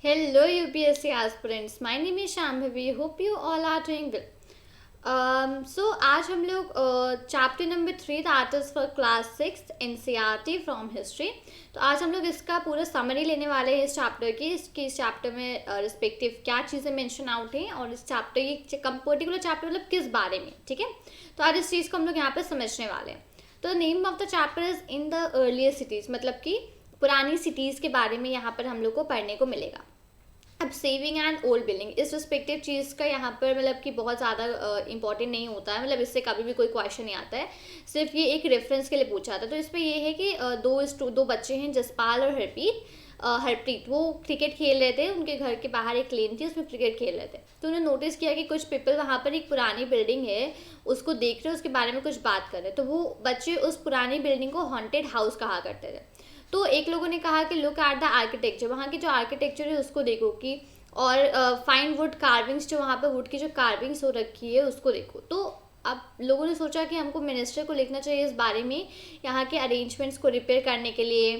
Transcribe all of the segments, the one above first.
Hello UPSC aspirants, my name is Shambhavi. Hope you all are doing well. आज हम लोग chapter number 3 that is for class 6 NCERT from history. तो आज हम लोग इसका पूरा समरी लेने वाले हैं इस चैप्टर की. इस चैप्टर में रिस्पेक्टिव क्या चीज़ें मेंशन आउट हैं और इस चैप्टर ये पर्टिकुलर चैप्टर मतलब किस बारे में. ठीक है, तो आज इस चीज़ को हम लोग यहाँ पर समझने वाले हैं. तो name of the chapter is in the earlier cities, मतलब कि पुरानी सिटीज़ के बारे में यहाँ पर हम लोग को पढ़ने को मिलेगा. अब सेविंग एंड ओल्ड बिल्डिंग इस रिस्पेक्टिव चीज़ का यहाँ पर मतलब कि बहुत ज़्यादा इंपॉर्टेंट नहीं होता है, मतलब इससे कभी भी कोई क्वेश्चन नहीं आता है, सिर्फ ये एक रेफरेंस के लिए पूछा था. तो इसमें ये है कि दो बच्चे हैं, जसपाल और हरप्रीत. वो क्रिकेट खेल रहे थे, उनके घर के बाहर एक लेन थी, उसमें क्रिकेट खेल रहे थे. तो उन्होंने नोटिस किया कि कुछ पीपल वहाँ पर एक पुरानी बिल्डिंग है उसको देख रहे हैं, उसके बारे में कुछ बात कर रहे हैं. तो वो बच्चे उस पुरानी बिल्डिंग को हॉन्टेड हाउस कहा करते थे. तो एक लोगों ने कहा कि लुक एट द आर्किटेक्चर, वहाँ की जो आर्किटेक्चर है उसको देखो कि, और फाइन वुड कार्विंग्स, जो वहाँ पे वुड की जो कार्विंग्स हो रखी है उसको देखो. तो अब लोगों ने सोचा कि हमको मिनिस्टर को लिखना चाहिए इस बारे में, यहाँ के अरेंजमेंट्स को रिपेयर करने के लिए,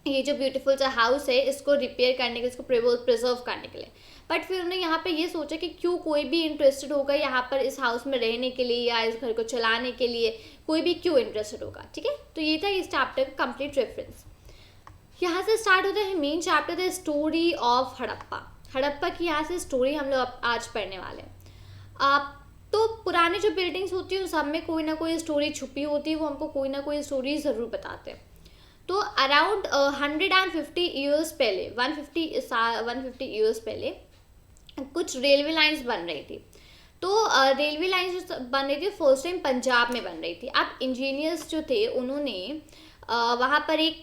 ये जो ब्यूटीफुल सा हाउस है इसको रिपेयर करने के लिए, इसको प्रिजर्व करने के लिए. बट फिर उन्होंने यहाँ पे ये सोचा कि क्यों कोई भी इंटरेस्टेड होगा यहाँ पर इस हाउस में रहने के लिए या इस घर को चलाने के लिए, कोई भी क्यों इंटरेस्टेड होगा. ठीक है, तो ये था इस चैप्टर का कंप्लीट रेफरेंस. यहाँ से स्टार्ट होता है main chapter the story of Harappa की यहाँ से स्टोरी हम लोग आज पढ़ने वाले हैं. आप तो पुराने जो बिल्डिंग्स होती हैं उन सब में कोई ना कोई स्टोरी छुपी होती है, वो हमको कोई ना कोई स्टोरी ज़रूर बताते हैं. तो अराउंड 150 ईयर्स पहले, 150 ईयर्स पहले कुछ रेलवे लाइंस बन रही थी. तो रेलवे लाइंस जो बन रही थी फर्स्ट टाइम पंजाब में बन रही थी. अब इंजीनियर्स जो थे उन्होंने वहाँ पर एक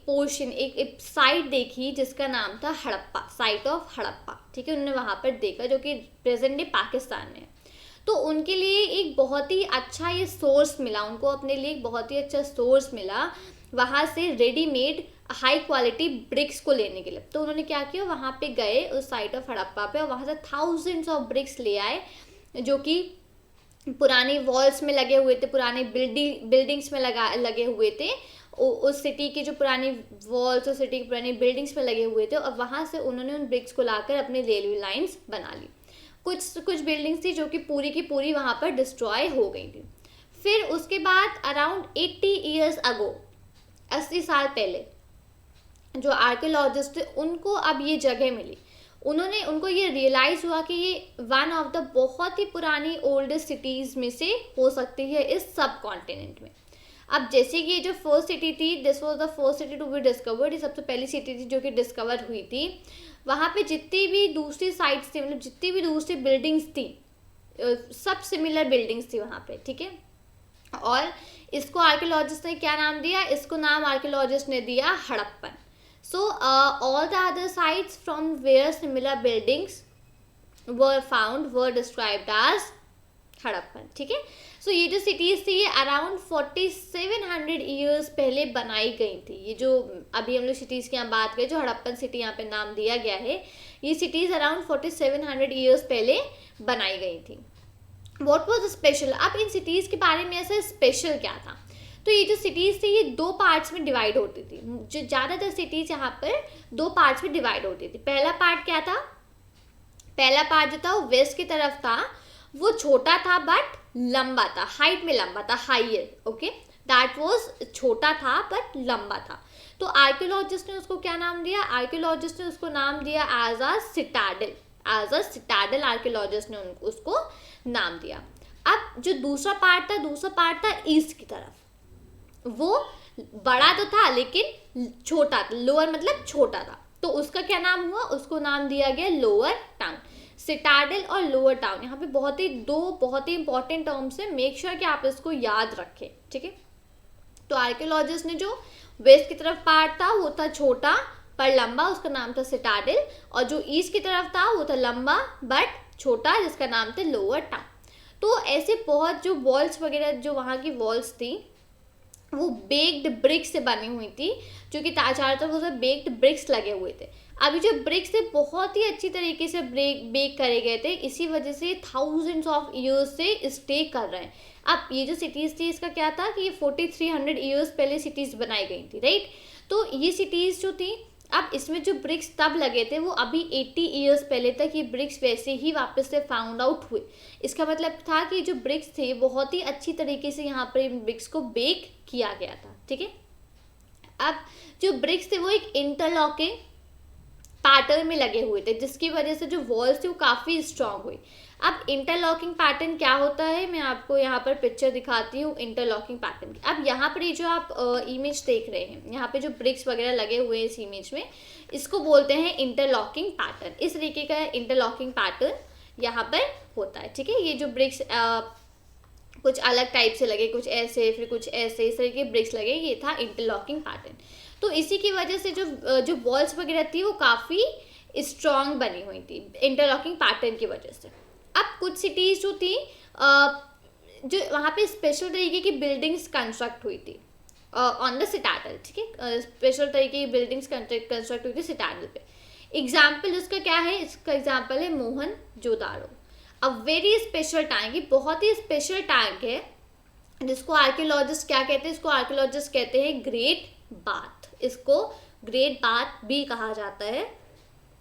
पोर्शन, एक साइट देखी जिसका नाम था हड़प्पा, साइट ऑफ हड़प्पा. ठीक है, उन्होंने वहाँ पर देखा जो कि प्रेजेंट डे पाकिस्तान में. तो उनके लिए एक बहुत ही अच्छा ये सोर्स मिला, उनको अपने लिए एक बहुत ही अच्छा सोर्स मिला वहाँ से रेडीमेड हाई क्वालिटी ब्रिक्स को लेने के लिए. तो उन्होंने क्या किया, वहाँ पे गए उस साइट ऑफ हड़प्पा पे और वहाँ से थाउजेंड्स ऑफ ब्रिक्स ले आए जो कि पुरानी वॉल्स में लगे हुए थे, पुराने बिल्डिंग्स में लगे हुए थे. उस सिटी की जो पुरानी वॉल्स, उस सिटी की पुरानी बिल्डिंग्स में लगे हुए थे, और वहाँ से उन्होंने उन ब्रिक्स को लाकर अपनी रेलवे लाइंस बना ली. कुछ बिल्डिंग्स थी जो कि पूरी की पूरी वहाँ पर डिस्ट्रॉय हो गई थी. फिर उसके बाद अराउंड 80 ईयर्स अगो, 80 साल पहले जो आर्कियोलॉजिस्ट थे उनको अब ये जगह मिली. उनको ये रियलाइज़ हुआ कि ये वन ऑफ द बहुत ही पुरानी ओल्डेस्ट सिटीज़ में से हो सकती है इस सब कॉन्टिनेंट में. अब जैसे कि ये जो फर्स्ट सिटी थी, this was the first city to be discovered, ये सबसे पहली सिटी थी जो कि डिस्कवर हुई थी. वहाँ पे जितनी भी दूसरी साइट्स थी, मतलब जितनी भी दूसरी बिल्डिंग्स थी, सब सिमिलर बिल्डिंग्स थी वहाँ पे. ठीक है, और इसको आर्कियोलॉजिस्ट ने क्या नाम दिया, इसको नाम आर्कियोलॉजिस्ट ने दिया Harappan. So all the other sites from where similar buildings were found were described as Harappan. ठीक है, सो ये जो सिटीज़ थी ये अराउंड 4700 ईयर्स पहले बनाई गई थी. ये जो अभी हम लोग सिटीज़ की यहाँ बात करें, जो हड़प्पन सिटी यहाँ पे नाम दिया गया है, ये सिटीज़ अराउंड 4700 ईयर्स पहले बनाई गई थी. वॉट वॉज स्पेशल, अब इन सिटीज़ के बारे में ऐसा स्पेशल क्या था. तो ये जो सिटीज़ थी ये दो पार्ट्स में डिवाइड होती थी. जो ज़्यादातर सिटीज़ यहाँ पर दो पार्ट्स में डिवाइड होती थी. पहला पार्ट क्या था, पहला पार्ट जो था वो वेस्ट की तरफ था, वो छोटा था बट लंबा था, हाइट में लंबा था, हाइयर. ओके, दैट वाज छोटा था बट लंबा था. तो आर्कियोलॉजिस्ट ने उसको क्या नाम दिया, आर्कियोलॉजिस्ट ने उसको नाम दिया एज अ सिटाडल आर्कियोलॉजिस्ट ने उसको नाम दिया. अब जो दूसरा पार्ट था ईस्ट की तरफ, वो बड़ा तो था लेकिन छोटा था, लोअर मतलब छोटा था. तो उसका क्या नाम हुआ, उसको नाम दिया गया लोअर टाउन. सिटाडल और लोअर टाउन यहाँ पे बहुत ही इंपॉर्टेंट टर्म्स है, मेक श्योर कि आप इसको याद रखें. ठीक है, तो आर्कियोलॉजिस्ट ने जो वेस्ट की तरफ पार्ट था वो था छोटा पर लंबा, उसका नाम था सिटाडल, और जो ईस्ट की तरफ था वो था लंबा बट छोटा, जिसका नाम था लोअर टाउन. तो ऐसे बहुत जो वॉल्स वगैरह, जो वहाँ की वॉल्स थी वो बेक्ड ब्रिक्स से बनी हुई थी, जो कि चारों तरफ उसमें बेक्ड ब्रिक्स लगे हुए थे. अभी जो ब्रिक्स थे बहुत ही अच्छी तरीके से बेक करे गए थे, इसी वजह से थाउजेंड्स ऑफ ईयर्स से स्टे कर रहे हैं. अब ये जो सिटीज़ थी इसका क्या था कि ये 4300 ईयर्स पहले सिटीज़ बनाई गई थी, राइट. तो ये सिटीज़ जो थी अब इसमें जो ब्रिक्स तब लगे थे वो अभी 80 ईयर्स पहले तक ये ब्रिक्स वैसे ही वापस से फाउंड आउट हुए। इसका मतलब था कि जो ब्रिक्स थे बहुत ही अच्छी तरीके से यहाँ पर इन ब्रिक्स को बेक किया गया था। ठीक है, अब जो ब्रिक्स थे वो एक इंटरलॉकिंग पैटर्न में लगे हुए थे, जिसकी वजह से जो वॉल्स थी वो काफ़ी स्ट्रांग हुई। अब इंटरलॉकिंग पैटर्न क्या होता है, मैं आपको यहाँ पर पिक्चर दिखाती हूँ इंटरलॉकिंग पैटर्न की। अब यहाँ पर ये जो आप इमेज देख रहे हैं, यहाँ पे जो ब्रिक्स वगैरह लगे हुए हैं इस इमेज में, इसको बोलते हैं इंटरलॉकिंग पैटर्न। इस तरीके का इंटरलॉकिंग पैटर्न यहाँ पर होता है। ठीक है, ये जो ब्रिक्स कुछ अलग टाइप से लगे, कुछ ऐसे फिर कुछ ऐसे, इस तरीके के ब्रिक्स लगे, ये था इंटरलॉकिंग पैटर्न। तो इसी की वजह से जो वॉल्स वगैरह थी वो काफ़ी स्ट्रॉन्ग बनी हुई थी इंटरलॉकिंग पैटर्न की वजह से। अब कुछ सिटीज़ जो थी जो वहाँ पे स्पेशल तरीके की बिल्डिंग्स कंस्ट्रक्ट हुई थी ऑन द सिटाडल। ठीक है, स्पेशल तरीके की बिल्डिंग्स कंस्ट्रक्ट हुई थी सिटाडल पे। एग्जाम्पल उसका क्या है, इसका एग्जाम्पल है Mohenjodaro, a very special tank. ये बहुत ही स्पेशल टैंक है जिसको आर्कियोलॉजिस्ट क्या कहते हैं, इसको आर्कियोलॉजिस्ट कहते हैं ग्रेट बाथ। इसको ग्रेट बाथ भी कहा जाता है,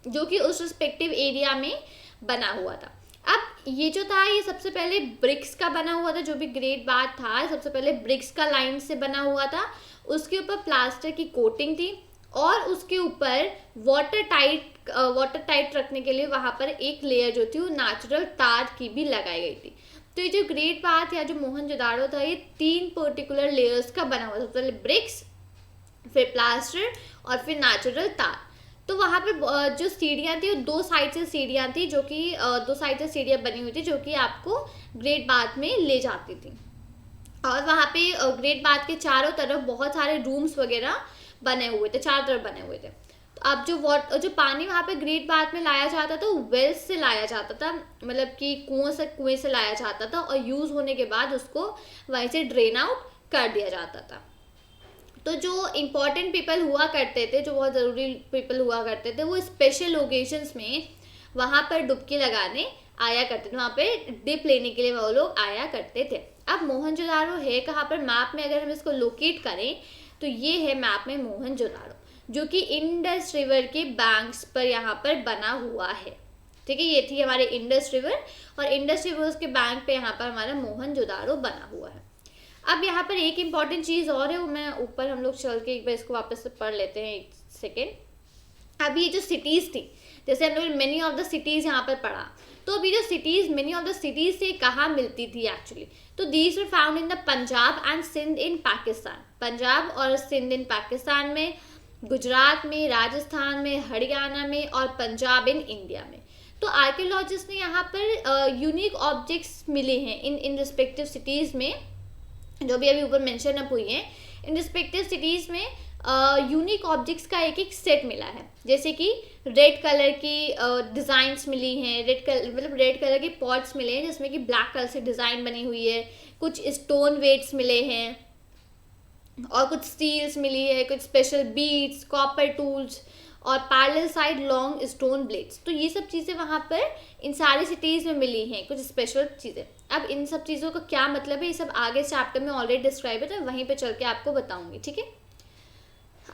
जो कि उस रिस्पेक्टिव एरिया में बना हुआ था। अब ये जो था ये सबसे पहले ब्रिक्स का बना हुआ था, जो भी ग्रेट बाथ था सबसे पहले ब्रिक्स का लाइन से बना हुआ था। उसके ऊपर प्लास्टर की कोटिंग थी और उसके ऊपर वाटर टाइट रखने के लिए वहाँ पर एक लेयर जो थी वो नेचुरल तार की भी लगाई गई थी। तो ये जो ग्रेट बाथ या जो मोहनजोदाड़ो था ये 3 पर्टिकुलर लेयर्स का बना हुआ था, सबसे पहले ब्रिक्स, फिर प्लास्टर और फिर नेचुरल तार। तो वहाँ पे जो सीढ़ियाँ थी वो 2 साइड से सीढ़ियाँ थी, जो कि 2 साइड से सीढ़ियाँ बनी हुई थी जो कि आपको ग्रेट बाथ में ले जाती थी। और वहाँ पे ग्रेट बाथ के चारों तरफ बहुत सारे रूम्स वगैरह बने हुए थे, चारों तरफ बने हुए थे। तो अब जो पानी वहाँ पे ग्रेट बाथ में लाया जाता था वो वेल्स से लाया जाता था, मतलब कि कुएं से लाया जाता था और यूज़ होने के बाद उसको वहीं से ड्रेन आउट कर दिया जाता था। तो जो इम्पोर्टेंट पीपल हुआ करते थे, जो बहुत ज़रूरी पीपल हुआ करते थे, वो स्पेशल लोकेशंस में वहाँ पर डुबकी लगाने आया करते थे, वहाँ पे डिप लेने के लिए वो लोग आया करते थे। अब मोहनजोदाड़ो है कहाँ पर, मैप में अगर हम इसको लोकेट करें तो ये है मैप में मोहनजोदाड़ो, जो कि इंडस रिवर के बैंक्स पर यहाँ पर बना हुआ है। ठीक है, ये थी हमारे इंडस रिवर और इंडस रिवर के बैंक पे यहाँ पर हमारा मोहनजोदाड़ो बना हुआ है। अब यहाँ पर एक इम्पॉर्टेंट चीज़ और है, वो मैं ऊपर हम लोग चल के एक बार इसको वापस से पढ़ लेते हैं, एक सेकेंड। अब ये जो सिटीज़ थी, जैसे हम लोग मेनी ऑफ द सिटीज़ यहाँ पर पढ़ा, तो अभी जो cities many of the cities से कहाँ मिलती थी एक्चुअली, तो these were found in the Punjab and Sindh in Pakistan. Punjab और सिंध इन पाकिस्तान में, गुजरात में, राजस्थान में, हरियाणा में और पंजाब इन इंडिया में। तो आर्कियोलॉजिस्ट ने यहाँ पर यूनिक ऑब्जेक्ट्स मिले हैं इन रिस्पेक्टिव सिटीज़ में, जो भी अभी ऊपर मेंशन अप हुई हैं। इन रिस्पेक्टिव सिटीज़ में यूनिक ऑब्जेक्ट्स का एक सेट मिला है, जैसे कि रेड कलर की डिज़ाइंस मिली हैं, रेड कलर के पॉट्स मिले हैं जिसमें कि ब्लैक कलर से डिज़ाइन बनी हुई है, कुछ स्टोन वेट्स मिले हैं और कुछ स्टील्स मिली है, कुछ स्पेशल बीड्स, कॉपर टूल्स और parallel side long stone blades. तो ये सब चीज़ें वहाँ पर इन सारी सिटीज़ में मिली हैं, कुछ स्पेशल चीज़ें। अब इन सब चीज़ों का क्या मतलब है, ये सब आगे चैप्टर में ऑलरेडी डिस्क्राइब है, तो वहीं पे चल के आपको बताऊंगी। ठीक है,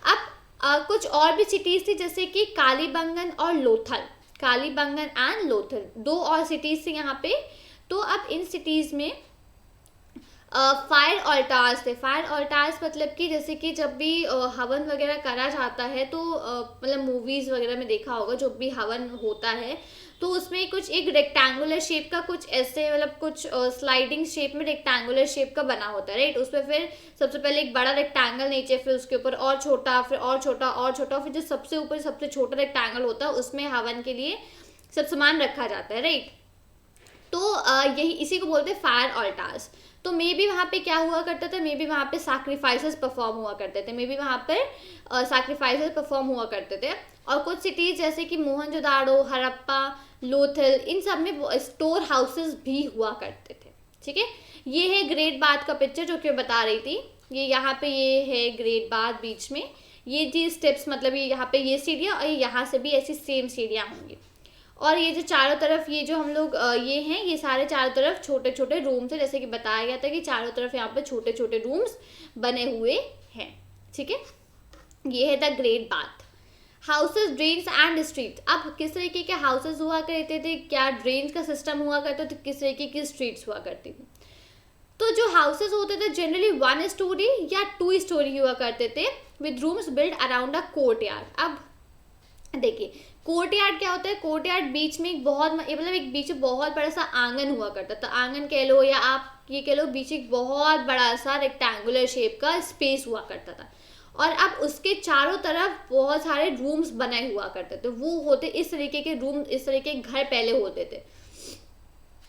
अब कुछ और भी सिटीज़ थी जैसे कि कालीबंगन और लोथल, कालीबंगन एंड लोथल 2 और सिटीज़ थी यहाँ पे। तो अब इन सिटीज़ में फायर ऑल्टार्स थे। फायर ऑल्टार्स मतलब कि जैसे कि जब भी हवन वगैरह करा जाता है तो मतलब मूवीज़ वगैरह में देखा होगा, जो भी हवन होता है तो उसमें कुछ एक रेक्टेंगुलर शेप का कुछ ऐसे मतलब कुछ स्लाइडिंग शेप में रेक्टेंगुलर शेप का बना होता है, राइट। उसमें फिर सबसे पहले एक बड़ा रेक्टेंगल नीचे, फिर उसके ऊपर और छोटा, फिर और छोटा और छोटा, फिर जो सबसे ऊपर सबसे छोटा रेक्टेंगल होता है उसमें हवन के लिए सब सामान रखा जाता है, राइट। तो यही इसी को बोलते हैं फायर ऑल्टार्स। तो मे बी वहाँ पे क्या हुआ करता था, मे बी वहाँ पे सैक्रिफाइसेस परफॉर्म हुआ करते थे, मे बी वहाँ पर सैक्रिफाइसेस परफॉर्म हुआ करते थे। और कुछ सिटीज़ जैसे कि मोहनजोदाड़ो, हड़प्पा, लोथल, इन सब में स्टोर हाउसेस भी हुआ करते थे। ठीक है, ये है ग्रेट बाथ का पिक्चर जो कि मैं बता रही थी। ये यहाँ पे ये है ग्रेट बाथ बीच में, ये जी स्टेप्स मतलब ये यहाँ पे ये सीढ़ियाँ और यहाँ से भी ऐसी सेम सीढ़ियाँ होंगी। और ये जो चारों तरफ ये जो हम लोग ये हैं, ये सारे चारों तरफ छोटे छोटे रूम्स हैं, जैसे कि बताया गया था कि चारों तरफ यहाँ पे छोटे छोटे रूम्स बने हुए हैं। ठीक है, ये है the great bath. Houses, drains and streets. अब किस तरीके के हाउसेज हुआ करते थे, क्या ड्रेन्स का सिस्टम हुआ करता था, किस तरीके की स्ट्रीट्स हुआ करती थी। तो जो हाउसेज होते थे जनरली 1 स्टोरी या 2 स्टोरी हुआ करते थे with rooms build around a court yard. अब देखिए कोर्ट यार्ड क्या होता है, कोर्ट यार्ड बीच में एक बहुत मतलब एक बीच में बहुत बड़ा सा आंगन हुआ करता था, आंगन कह लो या आप ये कह लो, बीच एक बहुत बड़ा सा रेक्टेंगुलर शेप का स्पेस हुआ करता था, और अब उसके चारों तरफ बहुत सारे रूम्स बने हुआ करते थे। वो होते इस तरीके के रूम, इस तरीके के घर पहले होते थे।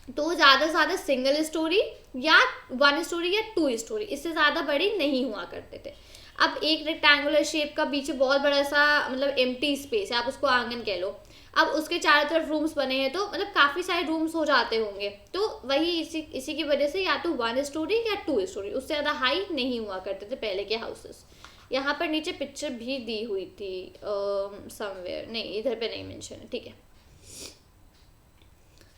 तो ज़्यादा से ज़्यादा सिंगल स्टोरी या 1 स्टोरी या 2 स्टोरी, इससे ज़्यादा बड़े नहीं हुआ करते थे। अब एक रेक्टेंगुलर शेप का पीछे बहुत बड़ा सा मतलब एम्प्टी स्पेस है, आप उसको आंगन कह लो। अब उसके चारों तरफ रूम्स बने हैं, तो मतलब काफ़ी सारे रूम्स हो जाते होंगे। तो वही इसी की वजह से या तो 1 स्टोरी या 2 स्टोरी, उससे ज़्यादा हाई नहीं हुआ करते थे पहले के हाउसेस। यहाँ पर नीचे पिक्चर भी दी हुई थी समवेयर, नहीं इधर पे नहीं मेंशन है, ठीक है।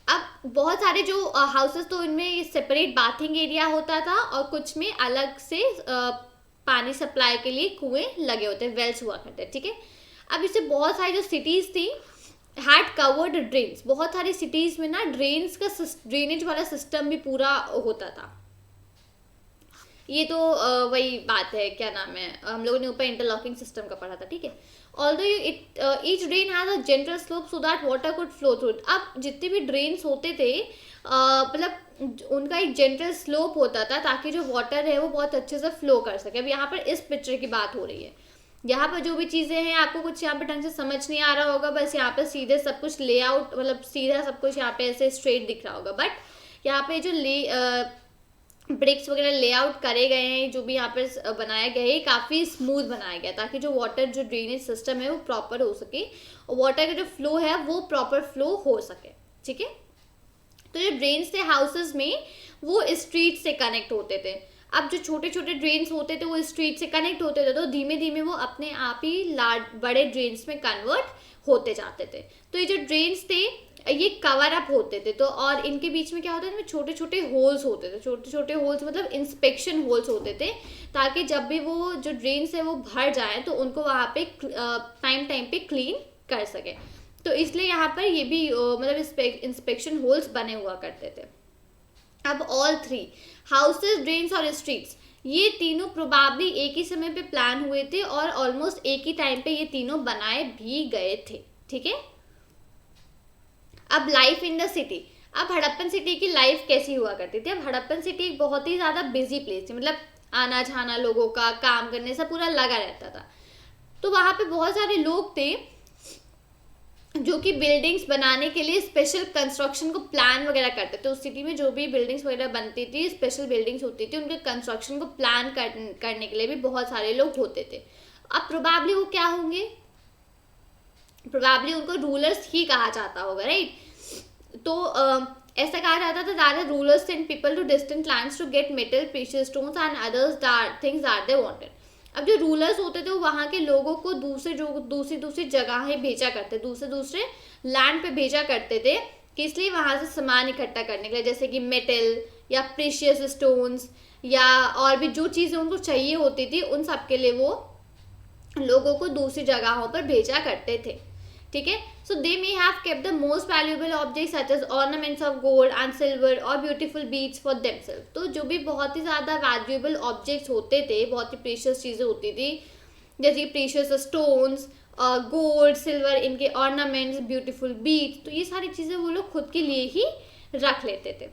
अब बहुत सारे जो हाउसेस, तो इनमें सेपरेट बाथिंग एरिया होता था और कुछ में अलग से पानी सप्लाई के लिए कुएं लगे होते हैं, वेल्स हुआ करते हैं, ठीक है। अब इससे बहुत सारी जो सिटीज़ थी हैड कवर्ड ड्रेन्स, बहुत सारी सिटीज़ में ना ड्रेन्स का ड्रेनेज वाला सिस्टम भी पूरा होता था। ये तो वही बात है, क्या नाम है, हम लोगों ने ऊपर इंटरलॉकिंग सिस्टम का पढ़ा था, ठीक है। Although each drain has a gentle slope so that water could flow through it. अब जितने भी ड्रेन्स होते थे मतलब उनका एक जेंटल स्लोप होता था ताकि जो वाटर है वो बहुत अच्छे से फ्लो कर सके। अब यहाँ पर इस पिक्चर की बात हो रही है, यहाँ पर जो भी चीज़ें हैं आपको कुछ यहाँ पे ढंग से समझ नहीं आ रहा होगा, बस यहाँ पे सीधे सब कुछ लेआउट मतलब सीधा सब कुछ यहाँ पे ऐसे स्ट्रेट दिख रहा होगा, बट यहाँ पे जो ब्रिक्स वगैरह लेआउट करे गए हैं, जो भी यहाँ पे बनाया गया है काफ़ी स्मूथ बनाया गया ताकि जो वाटर जो ड्रेनेज सिस्टम है वो प्रॉपर हो सके और वाटर का जो फ्लो है वो प्रॉपर फ्लो हो सके, ठीक है। तो जो ड्रेन्स थे हाउसेस में वो स्ट्रीट से कनेक्ट होते थे। अब जो छोटे छोटे ड्रेन्स होते थे वो स्ट्रीट से कनेक्ट होते थे, तो धीमे धीमे वो अपने आप ही बड़े ड्रेन्स में कन्वर्ट होते जाते थे। तो ये जो ड्रेन्स थे ये कवर अप होते थे, तो और इनके बीच में क्या होता था, छोटे छोटे होल्स होते थे, छोटे छोटे होल्स मतलब इंस्पेक्शन होल्स होते थे, ताकि जब भी वो जो ड्रेन्स है वो भर जाए तो उनको वहाँ पे टाइम टाइम पे क्लीन कर सके। तो इसलिए यहाँ पर ये भी मतलब इंस्पेक्शन होल्स बने हुआ करते थे। अब ऑल 3 हाउसेस, ड्रेन्स और स्ट्रीट्स, ये तीनों प्रोबेबली एक ही समय पे प्लान हुए थे और ऑलमोस्ट एक ही टाइम पे ये तीनों बनाए भी गए थे, ठीक है। अब लाइफ इन द सिटी, अब हड़प्पन सिटी की लाइफ कैसी हुआ करती थी। अब हड़प्पन सिटी एक बहुत ही ज़्यादा बिजी प्लेस थी, मतलब आना जाना लोगों का, काम करने से पूरा लगा रहता था। तो वहाँ पे बहुत सारे लोग थे जो कि बिल्डिंग्स बनाने के लिए स्पेशल कंस्ट्रक्शन को प्लान वगैरह करते थे। उस सिटी में जो भी बिल्डिंग्स वगैरह बनती थी, स्पेशल बिल्डिंग्स होती थी, उनके कंस्ट्रक्शन को प्लान करने के लिए भी बहुत सारे लोग होते थे। अब प्रोबेबली वो क्या होंगे, प्रोबेबली उनको रूलर्स ही कहा जाता होगा, राइट। तो ऐसा कहा जाता था that rulers send people to distant lands to get metal, precious stones and others things that they wanted. अब जो रूलर्स होते थे वो वहाँ के लोगों को दूसरी जगहें भेजा करते, दूसरे लैंड पे भेजा करते थे कि इसलिए वहाँ से सामान इकट्ठा करने के लिए, जैसे कि मेटल या प्रीशियस स्टोन्स या और भी जो चीज़ें उनको चाहिए होती थी, उन सब के लिए वो लोगों को दूसरी जगहों पर भेजा करते थे, ठीक है। So they may have kept the most valuable objects such as ornaments of gold and silver और ब्यूटीफुल बीड्स फॉर देमसेल्फ। तो जो भी बहुत ही ज़्यादा वैल्यूएबल ऑब्जेक्ट्स होते थे, बहुत ही प्रीशियस चीज़ें होती थी, जैसे प्रीशियस स्टोन्स, गोल्ड, सिल्वर, इनके ऑर्नामेंट्स, ब्यूटीफुल बीड्स, तो ये सारी चीज़ें वो लोग खुद के लिए ही रख लेते थे।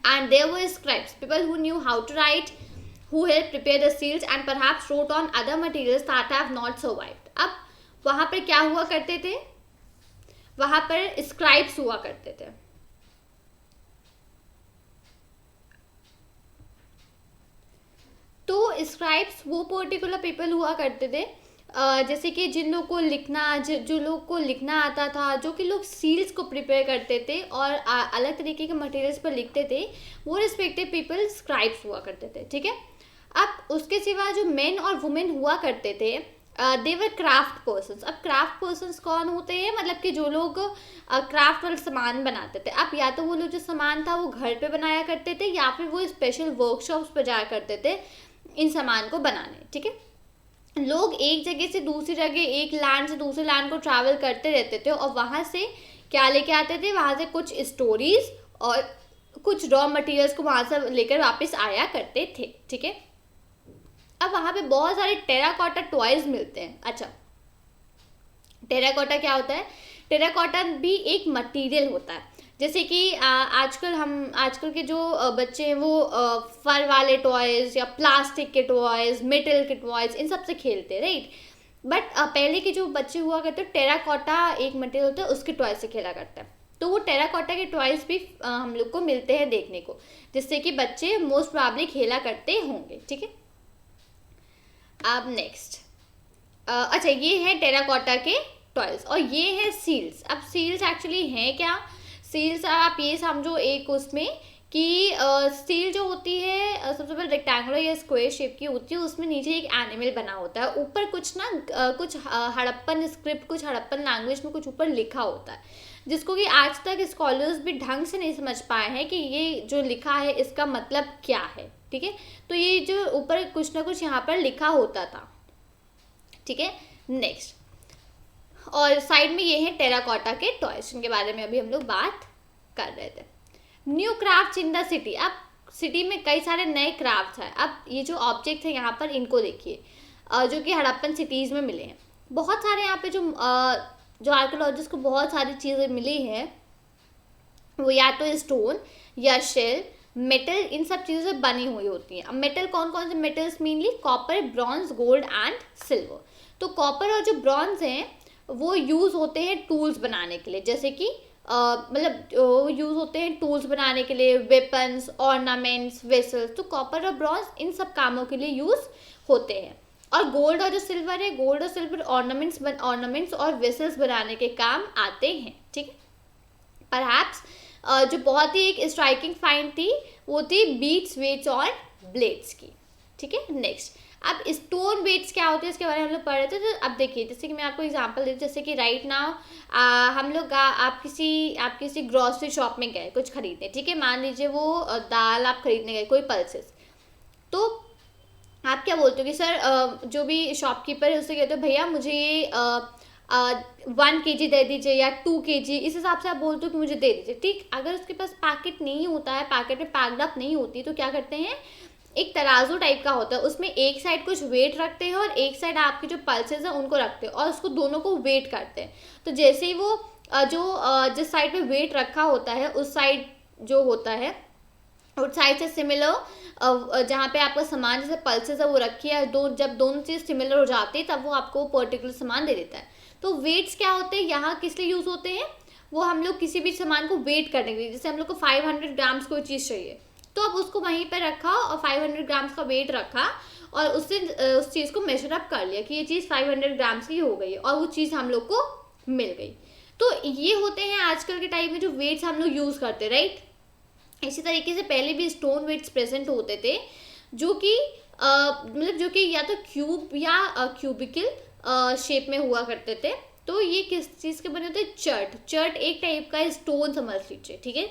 And there were scribes, people who knew how to write, who helped prepare the seals and perhaps wrote on other materials that have not survived। अब वहाँ पर क्या हुआ करते थे, वहाँ पर स्क्राइब्स हुआ करते थे। तो स्क्राइब्स वो पर्टिकुलर पीपल हुआ करते थे जैसे कि जिन लोग को लिखना, जो लोग को लिखना आता था, जो कि लोग सील्स को प्रिपेयर करते थे और अलग तरीके के मटेरियल्स पर लिखते थे, वो रिस्पेक्टिव पीपल स्क्राइब्स हुआ करते थे, ठीक है। अब उसके सिवा जो मेन और वुमेन हुआ करते थे दे वर क्राफ्ट पर्सन्स। अब क्राफ्ट पर्सन्स कौन होते हैं, मतलब कि जो लोग क्राफ्ट वाले सामान बनाते थे। अब या तो वो लोग जो सामान था वो घर पे बनाया करते थे या फिर वो स्पेशल वर्कशॉप्स पर जाया करते थे इन सामान को बनाने, ठीक है। लोग एक जगह से दूसरी जगह, एक लैंड से दूसरे लैंड को ट्रैवल करते रहते थे और वहाँ से क्या लेके आते थे, वहाँ से कुछ स्टोरीज और कुछ रॉ मटेरियल्स को वहाँ से लेकर वापस आया करते थे, ठीक है। अब वहाँ पे बहुत सारे टेराकोटा टॉयज मिलते हैं। अच्छा, टेराकोटा क्या होता है? टेराकोटा भी एक मटेरियल होता है, जैसे कि आजकल के जो बच्चे हैं वो फर वाले टॉयज या प्लास्टिक के टॉयज, मेटल के टॉयज, इन सब से खेलते हैं, राइट। बट पहले के जो बच्चे हुआ करते हैं, टेराकोटा एक मटेरियल होता है, उसके टॉय से खेला करता है। तो वो टेराकोटा के टॉयज भी हम लोग को मिलते हैं देखने को, जिससे कि बच्चे मोस्ट प्रॉब्ली खेला करते होंगे, ठीक है। अब नेक्स्ट, अच्छा ये है टेराकोटा के टॉयज और ये है सील्स। अब सील्स एक्चुअली हैं क्या? सील्स आप ये समझो एक उसमें कि सील जो होती है सबसे पहले रेक्टेंगुलर या स्क्वायर शेप की होती है, उसमें नीचे एक एनिमल बना होता है, ऊपर कुछ ना कुछ हड़प्पन स्क्रिप्ट, कुछ हड़प्पन लैंग्वेज में कुछ ऊपर लिखा होता है, जिसको कि आज तक स्कॉलर्स भी ढंग से नहीं समझ पाए हैं कि ये जो लिखा है इसका मतलब क्या है, ठीक है। तो ये जो ऊपर कुछ ना कुछ यहाँ पर लिखा होता था, ठीक है। नेक्स्ट, और साइड में ये है टेराकोटा के टॉयज, इनके बारे में अभी हम लोग बात कर रहे थे। New craft in the city. अब सिटी में कई सारे नए क्राफ्ट्स हैं। अब ये जो ऑब्जेक्ट है यहाँ पर, इनको देखिए, जो कि हड़प्पन सिटीज़ में मिले हैं। बहुत सारे यहाँ पे जो आर्कियोलॉजिस्ट को बहुत सारी चीज़ें मिली हैं, वो या तो स्टोन या शेल, मेटल, इन सब चीज़ों से बनी हुई होती हैं। अब मेटल कौन कौन से metals? Mainly copper, bronze, gold and silver. तो कॉपर और जो ब्रॉन्ज हैं वो यूज़ होते हैं टूल्स बनाने के लिए, जैसे कि मतलब यूज़ होते हैं टूल्स बनाने के लिए, वेपन्स, ऑर्नामेंट्स, वेसल्स। तो कॉपर और ब्रॉन्ज इन सब कामों के लिए यूज़ होते हैं। और गोल्ड और जो सिल्वर है, गोल्ड और सिल्वर ऑर्नामेंट्स और वेसल्स बनाने के काम आते हैं, ठीक है। परहैप्स जो बहुत ही एक स्ट्राइकिंग फाइंड थी वो थी बीट्स, वेट्स और ब्लेड्स की, ठीक है। नेक्स्ट, अब स्टोन वेट्स क्या होते हैं इसके बारे में हम लोग पढ़ रहे थे। तो अब देखिए, जैसे कि मैं आपको एग्जांपल देती हूँ, जैसे कि राइट नाउ हम लोग आप किसी ग्रॉसरी शॉप में गए कुछ खरीदने, ठीक है। मान लीजिए वो दाल आप खरीदने गए, कोई पल्सेस, तो आप क्या बोलते हो कि सर जो भी शॉपकीपर है उससे कहते हो भैया मुझे ये 1 kg दे दीजिए या 2 kg, इस हिसाब से आप बोलते हो कि मुझे दे दीजिए, ठीक। अगर उसके पास पैकेट नहीं होता है, पैकेट में पैक्ड अप नहीं होती, तो क्या करते हैं, एक तराजू टाइप का होता है, उसमें एक साइड कुछ वेट रखते हैं और एक साइड आपके जो पल्सेस हैं उनको रखते हैं और उसको दोनों को वेट करते हैं। तो जैसे ही वो जिस साइड पे वेट रखा होता है उस साइड जो होता है उस साइड से सिमिलर जहाँ पे आपका सामान जैसे पल्सेस है वो रखी है, जब दोनों चीज़ सिमिलर हो जाती है तब वो आपको पर्टिकुलर सामान दे देता है। तो वेट्स क्या होते हैं, यहाँ किस लिए यूज़ होते हैं, वो हम लोग किसी भी सामान को वेट करने के लिए, जैसे हम लोग को 500 ग्राम्स कोई चीज़ चाहिए तो अब उसको वहीं पर रखा और 500 ग्राम्स का वेट रखा और उससे उस चीज़ को मेजर अप कर लिया कि ये चीज़ 500 ग्राम्स की हो गई और वो चीज़ हम लोग को मिल गई। तो ये होते हैं आजकल के टाइम में जो वेट्स हम लोग यूज़ करते हैं, राइट। इसी तरीके से पहले भी स्टोन वेट्स प्रेजेंट होते थे जो कि मतलब जो कि या तो क्यूब या क्यूबिकल शेप में हुआ करते थे। तो ये किस चीज़ के बने होते हैं, चर्ट एक टाइप का स्टोन समझ लीजिए, ठीक है,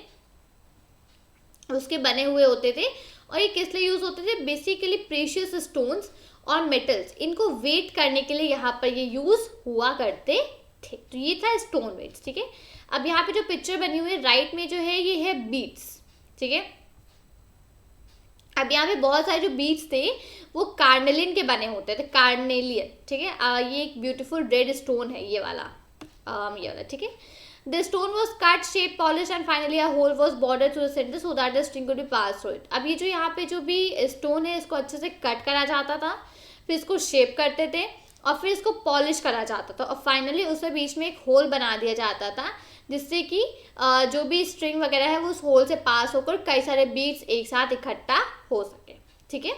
उसके बने हुए होते थे। और ये किस लिए यूज़ होते थे, बेसिकली प्रेशियस स्टोन्स और मेटल्स, इनको वेट करने के लिए यहाँ पर ये यूज़ हुआ करते थे। तो ये था स्टोन वेट्स, ठीक है। अब यहाँ पे जो पिक्चर बनी हुई है राइट में जो है ये है बीट्स, ठीक है। अब यहाँ पे बहुत सारे जो बीट्स थे वो कार्नेलिन के बने होते थे, कार्नेलियन, ठीक है। ये एक ब्यूटीफुल रेड स्टोन है ये वाला, ठीक है। The stone was cut, shaped, polished and finally a hole was bored through the center so that the string could be passed through it. अब ये जो यहाँ पे जो भी स्टोन है इसको अच्छे से कट करा जाता था, फिर इसको शेप करते थे और फिर इसको पॉलिश करा जाता था और फाइनली उसके बीच में एक होल बना दिया जाता था जिससे कि जो भी स्ट्रिंग वगैरह है वो उस होल से पास होकर कई सारे बीट्स एक साथ इकट्ठा हो सके, ठीक है।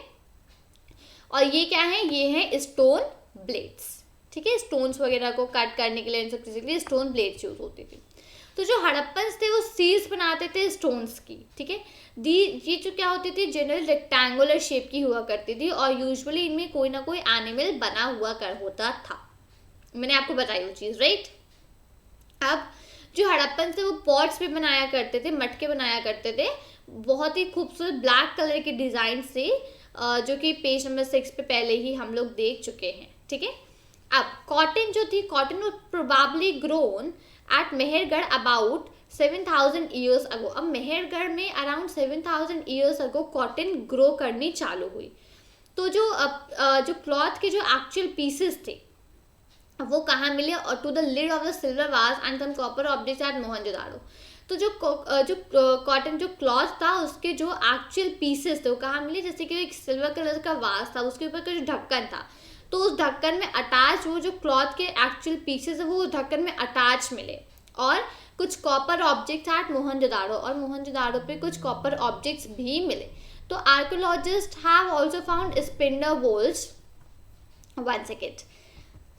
और ये क्या है, ये है स्टोन ब्लेड्स, ठीक है। स्टोन्स वगैरह को कट करने के लिए इन सब चीज़ों के लिए स्टोन ब्लेड्स यूज होती थी। तो जो हड़प्पन्स थे वो सील्स बनाते थे स्टोन्स की, ठीक है। ये जो क्या होती थी, जनरल रेक्टेंगुलर शेप की हुआ करती थी और यूजुअली इनमें कोई ना कोई एनिमल बना हुआ होता था। मैंने आपको बताई वो चीज़, राइट। अब जो हड़प्पन थे वो पॉट्स भी बनाया करते थे, मटके बनाया करते थे बहुत ही खूबसूरत ब्लैक कलर के डिज़ाइन से, जो कि पेज नंबर 6 पे पहले ही हम लोग देख चुके हैं, ठीक है। अब कॉटन जो थी, कॉटन वो probably grown at Mehrgarh about 7,000 years ago. अब मेहरगढ़ में around 7,000 years ago cotton grow करनी चालू हुई। तो जो क्लॉथ के जो एक्चुअल पीसेस थे वो कहाँ मिले, और to the lid of the silver was and some copper objects at Mohenjodaro. तो जो कॉटन जो क्लॉथ था उसके जो एक्चुअल पीसेस थे वो कहाँ मिले, जैसे कि एक सिल्वर कलर का वाज था, उसके ऊपर का जो ढक्कन था, तो उस ढक्कन में अटैच वो जो क्लॉथ के एक्चुअल पीसेस है वो उस ढक्कन में अटैच मिले। और कुछ कॉपर ऑब्जेक्ट्स एट मोहनजोदाड़ो, और मोहनजोदाड़ो पे कुछ कॉपर ऑब्जेक्ट्स भी मिले। तो archaeologists have also found spindle whorls, one second.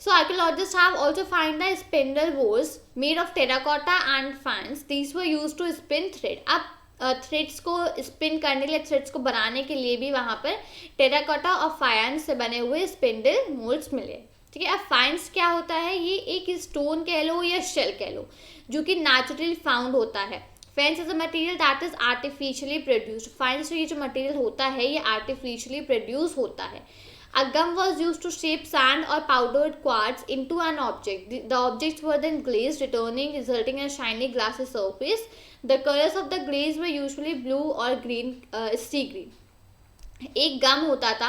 So archaeologists have also found the spindle wheels made of terracotta and fans. These were used to spin thread. अब threads को spin करने के लिए, threads को बनाने के लिए भी वहाँ पर टेराकोटा और फायंस से बने हुए स्पिंडल मोल्ड्स मिले। ठीक है। अब फायंस क्या होता है, ये एक स्टोन कह लो या शेल कह लो जो कि नेचुरली फाउंड होता है। Fence is a material that is artificially produced. फाइंस ये जो मटेरियल होता है ये आर्टिफिशियली प्रोड्यूस होता है। A gum was used to shape sand or powdered quartz into an object. The objects were then glazed, resulting in a shiny glassy surface. The colors of the glaze were usually blue or green, sea green. एक गम होता था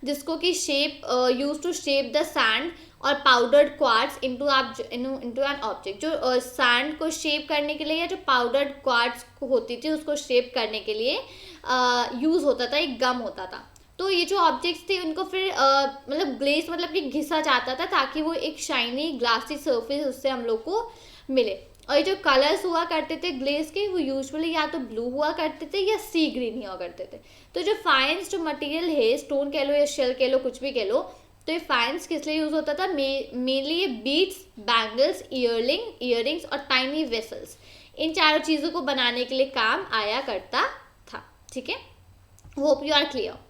जिसको कि shape use to shape the sand और powdered quartz into an object. जो sand को shape करने के लिए या जो पाउडर्ड क्वार्ट्स होती थी उसको शेप करने के लिए यूज होता था, एक गम होता था। तो ये जो ऑब्जेक्ट्स थे उनको फिर मतलब ग्लेज मतलब कि घिसा जाता था ताकि वो एक शाइनी ग्लासी सरफेस उससे हम लोग को मिले। और ये जो कलर्स हुआ करते थे ग्लेज के वो यूजुअली या तो ब्लू हुआ करते थे या सी ग्रीन हुआ करते थे। तो जो फाइंस जो मटेरियल है, स्टोन कह लो या शेल कह लो, कुछ भी कह लो, तो ये फाइंस किस लिए यूज होता था, मेनली ये बीड्स, बैंगल्स, ईयरिंग्स और टाइनी वेसल्स, इन चारों चीज़ों को बनाने के लिए काम आया करता था। ठीक है, होप यू आर क्लियर।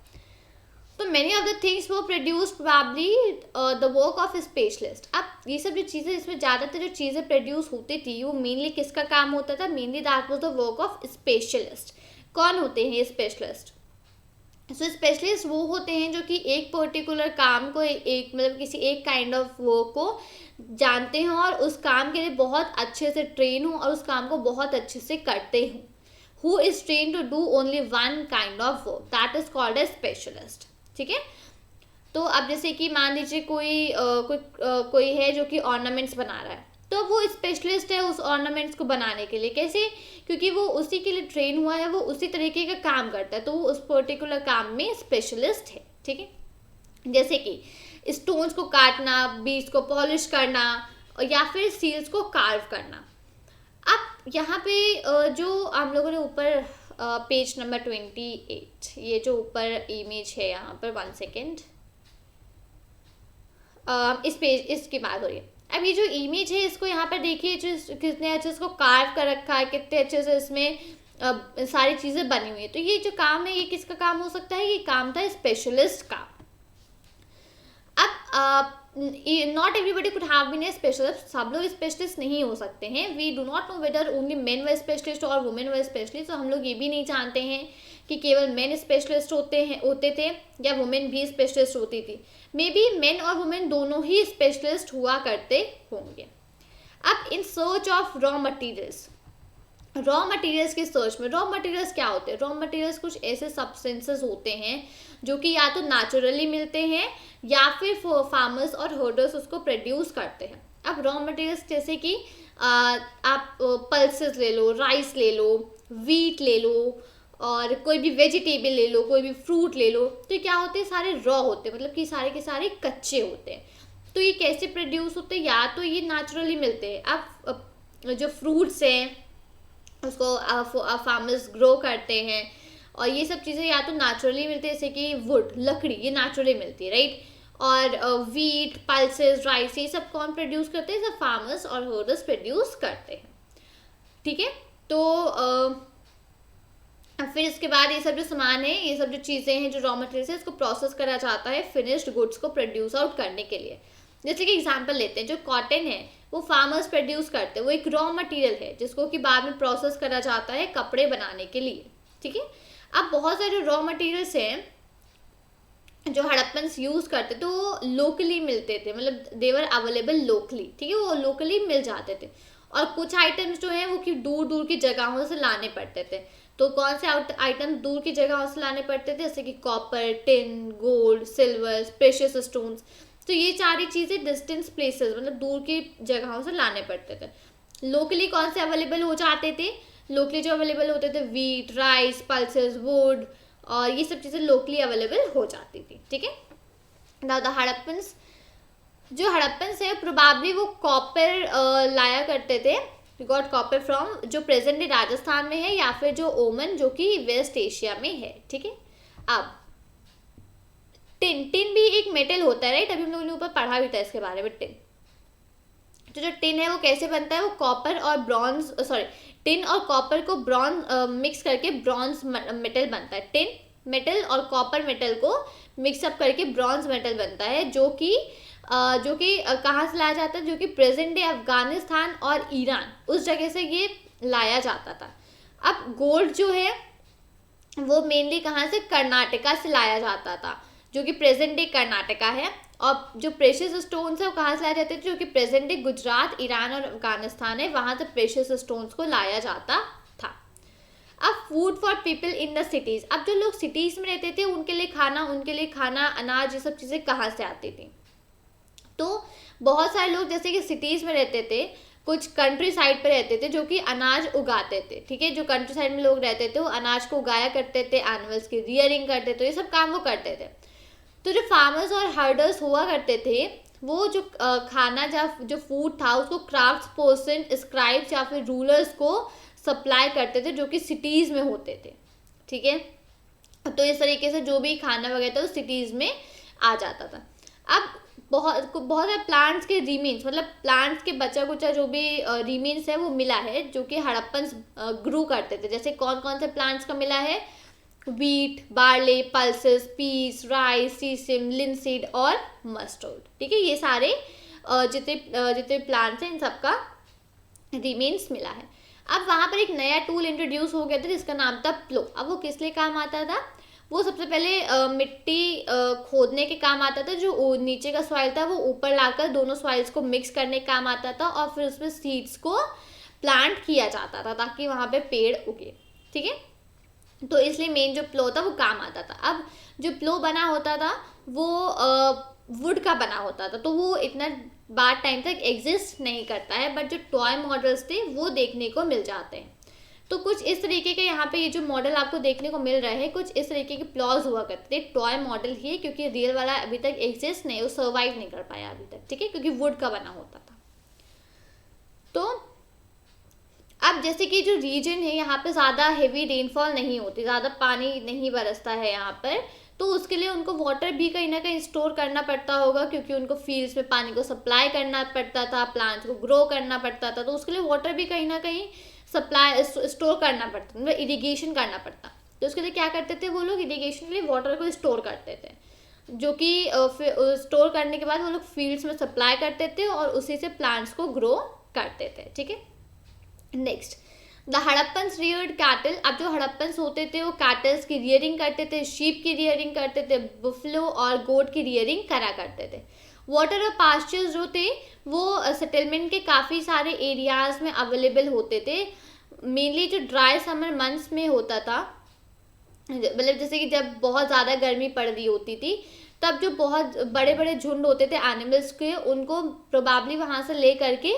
तो मैनी ऑफ द थिंग्स वो produce probably the work of specialist. अब ये सब जो चीज़ें, इसमें ज़्यादातर जो चीज़ें प्रोड्यूस होती थी वो मेनली किसका काम होता था, mainly that was the work of specialist. कौन होते हैं ये स्पेशलिस्ट? सो स्पेशलिस्ट वो होते हैं जो कि एक पर्टिकुलर काम को एक मतलब किसी एक काइंड ऑफ वर्क को जानते हों और उस काम के लिए बहुत अच्छे से ट्रेन हो और उस काम को बहुत अच्छे से करते हों। Who is train to do only one kind of work, that is called a specialist. ठीक है। तो अब जैसे कि मान लीजिए कोई है जो कि ऑर्नामेंट्स बना रहा है, तो वो स्पेशलिस्ट है उस ऑर्नामेंट्स को बनाने के लिए। कैसे? क्योंकि वो उसी के लिए ट्रेन हुआ है, वो उसी तरीके का काम करता है, तो वो उस पर्टिकुलर काम में स्पेशलिस्ट है। ठीक है। जैसे कि स्टोन्स को काटना, बीड्स को पॉलिश करना या फिर सील्स को कार्व करना। अब यहाँ पे जो हम लोगों ने ऊपर पेज नंबर 28, ये जो ऊपर इमेज है यहाँ पर, 1 सेकेंड, इस पेज इसकी बात हो रही है। अब ये जो इमेज है इसको यहाँ पर देखिए, जो कितने अच्छे इसको कार्व कर रखा है, कितने अच्छे से इसमें सारी चीज़ें बनी हुई है। तो ये जो काम है ये किसका काम हो सकता है? ये काम था स्पेशलिस्ट का। अब not everybody could have been a specialist, सब लोग स्पेशलिस्ट नहीं हो सकते हैं। We do not know whether only men were specialist और वुमेन वर स्पेशलिस्ट। तो हम लोग ये भी नहीं जानते हैं कि केवल मेन स्पेशलिस्ट होते थे या वुमेन भी स्पेशलिस्ट होती थी। मे बी मेन और वुमेन दोनों ही स्पेशलिस्ट हुआ करते होंगे। अब in search of raw materials, raw materials की सर्च में, रॉ मटेरियल्स क्या होते हैं? रॉ मटेरियल्स कुछ ऐसे सब्सटेंसेस होते हैं जो कि या तो नेचुरली मिलते हैं या फिर फार्मर्स और हर्डर्स उसको प्रोड्यूस करते हैं। अब रॉ मटेरियल्स जैसे कि आप पल्सेस ले लो, राइस ले लो, वीट ले लो और कोई भी वेजिटेबल ले लो, कोई भी फ्रूट ले लो, तो ये क्या होते हैं? सारे रॉ होते हैं, मतलब कि सारे के सारे कच्चे होते हैं। तो ये कैसे प्रोड्यूस होते हैं? या तो ये नेचुरली मिलते हैं। अब जो फ्रूट्स हैं उसको फार्मर्स ग्रो करते हैं और ये सब चीज़ें या तो नेचुरली मिलती है, जैसे कि वुड, लकड़ी, ये नेचुरली मिलती है, राइट। और वीट, पल्सेस, राइस, ये सब कौन प्रोड्यूस करते हैं? सब फार्मर्स और हर्डर्स प्रोड्यूस करते हैं। ठीक है। तो फिर इसके बाद ये सब जो सामान है, ये सब जो चीज़ें हैं, जो रॉ मटेरियल्स है, इसको प्रोसेस करा जाता है फिनिश्ड गुड्स को प्रोड्यूस आउट करने के लिए। जैसे कि एग्जांपल लेते हैं, जो कॉटन है वो फार्मर्स प्रोड्यूस करते हैं, वो एक रॉ मटेरियल है जिसको कि बाद में प्रोसेस करा जाता है कपड़े बनाने के लिए। ठीक है। अब बहुत सारे रॉ मटेरियल्स हैं जो हड़प्पन्स यूज़ करते थे वो लोकली मिलते थे, मतलब देवर अवेलेबल लोकली, ठीक है, वो लोकली मिल जाते थे। और कुछ आइटम्स जो हैं वो कि दूर दूर की जगहों से लाने पड़ते थे। तो कौन से आइटम दूर की जगहों से लाने पड़ते थे, जैसे कि copper, tin, gold, silver, precious stones. तो ये सारी चीज़ें डिस्टेंस प्लेसेस, मतलब दूर की जगहों से लाने पड़ते थे। लोकली कौन से अवेलेबल हो जाते थे, लोकली जो अवेलेबल होते थे वीट, राइस, पल्सेस, वुड, और ये सब चीज़ें लोकली अवेलेबल हो जाती थी, ठीक है। नाउ द हड़प्पन्स, जो हड़प्पन्स है प्रोबेबली वो कॉपर लाया करते थे, गॉट कॉपर फ्रॉम, जो प्रेजेंट डे राजस्थान में है, या फिर जो ओमन जो कि वेस्ट एशिया में है, ठीक है। अब टिन, टिन भी एक मेटल होता है, राइट, अभी हम लोगों ने ऊपर पढ़ा भी था इसके बारे में। टिन, तो जो टिन है वो कैसे बनता है, वो कॉपर और ब्रॉन्ज, सॉरी, टिन और कॉपर को ब्रॉन्ज मिक्स करके ब्रॉन्ज मेटल बनता है। टिन मेटल और कॉपर मेटल को मिक्सअप करके ब्रॉन्ज मेटल बनता है, जो कि कहाँ से लाया जाता है, जो कि प्रेजेंट डे अफगानिस्तान और ईरान, उस जगह से ये लाया जाता था। अब गोल्ड जो है वो मेनली कहाँ से, कर्नाटका से लाया जाता था, जो कि प्रेजेंट डे कर्नाटका है। और जो प्रेशियस स्टोन्स है वो कहाँ से लाए जाते थे, जो कि प्रेजेंट डे गुजरात, ईरान और अफगानिस्तान है, वहाँ से प्रेशियस स्टोन्स को लाया जाता था। अब food for people in the cities, अब जो लोग सिटीज़ में रहते थे उनके लिए खाना, अनाज, ये सब चीज़ें कहाँ से आती थी। तो बहुत सारे लोग जैसे कि सिटीज़ में रहते थे, कुछ कंट्री साइड पे रहते थे जो कि अनाज उगाते थे, ठीक है। जो कंट्री साइड में लोग रहते थे वो अनाज को उगाया करते थे, एनिमल्स की रियरिंग करते थे, ये सब काम वो करते थे। तो जो फार्मर्स और हर्डर्स हुआ करते थे, वो जो खाना जो फूड था उसको क्राफ्ट पर्सन, स्क्राइब्स या फिर रूलर्स को सप्लाई करते थे, जो कि सिटीज़ में होते थे, ठीक है। तो इस तरीके से जो भी खाना वगैरह था वो सिटीज़ में आ जाता था। अब बहुत सारे प्लांट्स के रिमीन्स, मतलब प्लांट्स के बचा कुचा जो भी रिमीन्स है वो मिला है, जो कि हड़प्पन्स ग्रो करते थे। जैसे कौन कौन से प्लांट्स का मिला है, wheat, barley, pulses, peas, rice, sesame, linseed और मस्टर्ड, ठीक है। ये सारे जितने प्लांट्स हैं इन सब का रिमेन्स मिला है। अब वहाँ पर एक नया टूल इंट्रोड्यूस हो गया था जिसका नाम था प्लो। अब वो किस लिए काम आता था, वो सबसे पहले मिट्टी खोदने के काम आता था, जो नीचे का सॉइल था वो ऊपर लाकर दोनों सॉइल्स को मिक्स करने के काम आता था, और फिर उसमें सीड्स को प्लांट किया जाता था ताकि वहाँ पे पेड़ उगे, ठीक है। तो इसलिए मेन जो प्लो था वो काम आता था। अब जो प्लो बना होता था वो वुड का बना होता था, तो वो इतना बाद टाइम तक एग्जिस्ट नहीं करता है, बट जो टॉय मॉडल्स थे वो देखने को मिल जाते हैं। तो कुछ इस तरीके के यहाँ पे ये जो मॉडल आपको देखने को मिल रहे हैं, कुछ इस तरीके के प्लॉज हुआ करते थे, टॉय मॉडल ही है, क्योंकि रियल वाला अभी तक एग्जिस्ट नहीं, वो सर्वाइव नहीं कर पाया अभी तक, ठीक है, क्योंकि वुड का बना होता था। तो अब जैसे कि जो रीजन है यहाँ पे ज़्यादा हेवी रेनफॉल नहीं होती, ज़्यादा पानी नहीं बरसता है यहाँ पर, तो उसके लिए उनको वाटर भी कहीं ना कहीं स्टोर करना पड़ता होगा, क्योंकि उनको फील्ड्स में पानी को सप्लाई करना पड़ता था, प्लांट्स को ग्रो करना पड़ता था, तो उसके लिए वाटर भी कहीं ना कहीं सप्लाई स्टोर करना पड़ता, मतलब इरिगेशन करना पड़ता। तो उसके लिए क्या करते थे वो लोग, इरिगेशन के लिए वाटर को स्टोर करते थे, जो कि स्टोर करने के बाद वो लोग फील्ड्स में सप्लाई करते थे और उसी से प्लांट्स को ग्रो करते थे, ठीक है। Next, the Harappans Rudyard cattle. अब जो हड़प्पन्स होते थे वो कैटल्स की रियरिंग करते थे, शीप की रियरिंग करते थे, बुफलो और गोट की रियरिंग करा करते थे। वाटर और पास्चर्स जो थे वो सेटलमेंट के काफ़ी सारे एरियाज़ में अवेलेबल होते थे, मेनली जो ड्राई समर मंथ्स में होता था, मतलब जैसे कि जब बहुत ज़्यादा गर्मी पड़ रही होती थी तब जो बहुत बड़े बड़े झुंड होते थे एनिमल्स के, उनको प्रोबेबली वहाँ से ले करके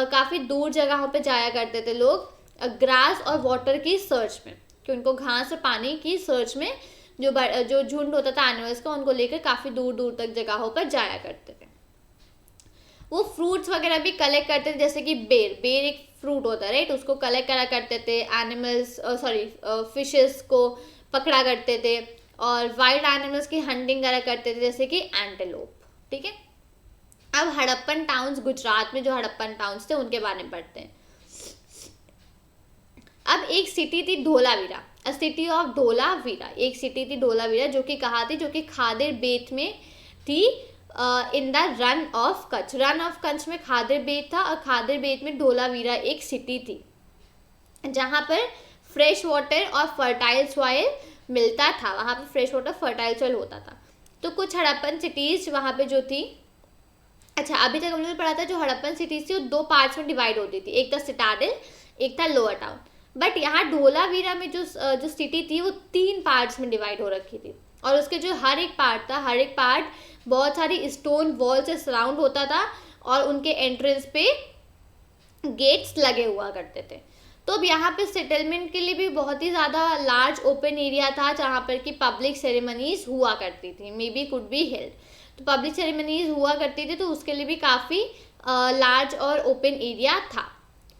काफ़ी दूर जगहों पे जाया करते थे लोग, ग्रास और वाटर की सर्च में, कि उनको घास और पानी की सर्च में जो झुंड होता था एनिमल्स का, उनको लेकर काफ़ी दूर दूर तक जगहों पर जाया करते थे। वो फ्रूट्स वगैरह भी कलेक्ट करते थे, जैसे कि बेर एक फ्रूट होता है, राइट, उसको कलेक्ट करा करते थे, एनिमल्स फिशेस को पकड़ा करते थे, और वाइल्ड एनिमल्स की हंटिंग करा करते थे, जैसे कि एंटेलोप, ठीक है। अब हड़प्पन टाउन्स, गुजरात में जो हड़प्पन टाउन्स थे उनके बारे में पढ़ते हैं। अब एक सिटी थी धोलावीरा, अ सिटी ऑफ धोलावीरा, एक सिटी थी धोलावीरा, जो कि कहाँ थी, जो कि खादिर बेट में थी, in the run of Kutch. Run of Kutch में खादिर बेट था, और खादिर बेट में धोलावीरा एक सिटी थी, जहाँ पर फ्रेश वाटर और फर्टाइल सॉइल मिलता था, वहाँ पर फ्रेश वाटर फर्टाइल सॉइल होता था। तो कुछ हड़प्पन सिटीज़ वहाँ पे जो थी, अच्छा अभी तक हम लोगों ने पढ़ा था जो हड़प्पन सिटीज़ थी वो 2 पार्ट्स में डिवाइड होती थी, एक था सिटाडेल, एक था लोअर टाउन। बट यहाँ धोलावीरा में जो सिटी थी वो 3 पार्ट्स में डिवाइड हो रखी थी, और उसके जो हर एक पार्ट था, हर एक पार्ट बहुत सारी स्टोन वॉल से सराउंड होता था, और उनके एंट्रेंस पे गेट्स लगे हुआ करते थे। तो अब यहाँ पे सेटलमेंट के लिए भी बहुत ही ज़्यादा लार्ज ओपन एरिया था जहाँ पर कि पब्लिक सेरेमनीज हुआ करती थी, may be could be held. तो पब्लिक सेरेमनीज हुआ करती थी, तो उसके लिए भी काफ़ी लार्ज और ओपन एरिया था।